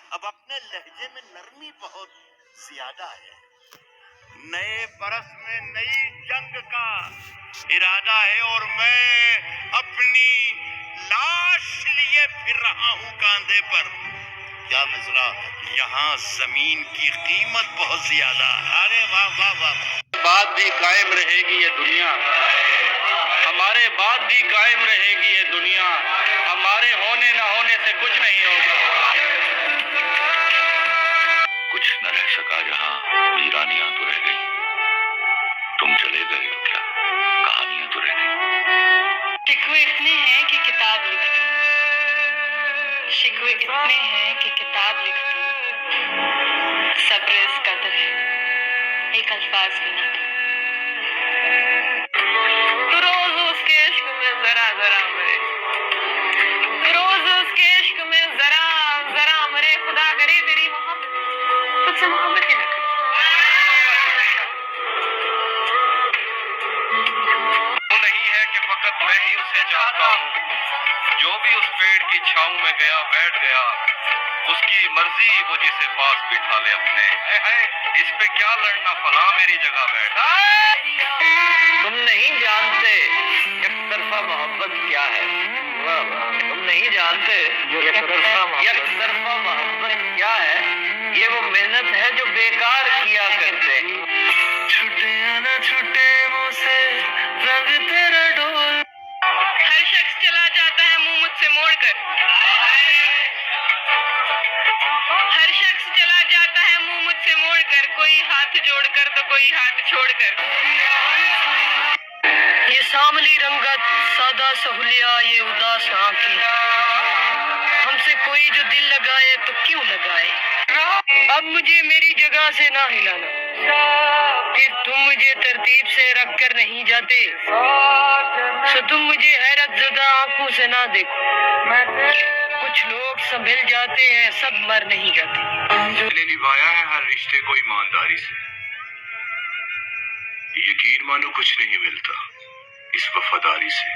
اب اپنے لہجے میں نرمی بہت زیادہ ہے. نئے برس میں نئی جنگ کا ارادہ ہے اور میں اپنی لاش لیے پھر رہا ہوں کاندھے پر. کیا مزرا. یہاں زمین کی قیمت بہت زیادہ. ارے واہ واہ واہ. بعد بھی قائم رہے گی یہ دنیا, ہمارے بعد بھی قائم رہے گی یہ دنیا, ہمارے ہونے نہ ہونے سے کچھ نہیں ہوگا. کچھ نہ رہ سکا جہاں ویرانیاں تو رہ گئی, تم چلے گئے تو کیا کہانیاں تو رہ گئی. شکوے اتنے ہیں کہ کتاب لکھ دوں, شکوے اتنے ہیں کہ کتاب لکھ دوں. صبر اس قدر ہے ایک الفاظ بھی نہ دوں. تو روز اس کے عشق میں ذرا ذرا مرے, تو روز اس کے عشق میں ذرا ذرا مرے. خدا کرے تیری محبت تجھ سے محبت ہی نہ کرے. وہ نہیں ہے کہ فقط میں ہی اسے چاہتا ہوں, جو بھی اس پیڑ کی چھاؤں میں گیا بیٹھ گیا, اس کی مرضی وہ جسے پاس بٹھا لے اپنے. اس پہ کیا لڑنا, فلاں میری جگہ بیٹھ. تم نہیں جانتے یک طرفہ محبت کیا ہے, تم نہیں جانتے یک طرفہ محبت کیا ہے. یہ وہ محنت ہے جو بیکار کیا کرتے. چھٹے نہ چھٹے منہ سے رنگ تیرا ڈول. ہر شخص چلا جاتا ہے منہ مجھ سے موڑ کر, ہر شخص چلا جاتا ہے منہ مجھ سے موڑ کر. کوئی ہاتھ جوڑ کر تو کوئی ہاتھ چھوڑ کر. یہ ساملی رنگت سادہ سہولیا یہ اداس آنکھیں, ہم سے کوئی جو دل لگائے تو کیوں لگائے. اب مجھے میری جگہ سے نہ ہلانا, پھر تم مجھے ترتیب سے رکھ کر نہیں جاتے, سو تم مجھے حیرت زدہ آنکھوں سے نہ دیکھو. کچھ لوگ سنبھل جاتے ہیں, سب مر نہیں جاتے. میں نے نبھایا ہے ہر رشتے کو ایمانداری سے, یقین مانو کچھ نہیں ملتا اس وفاداری سے.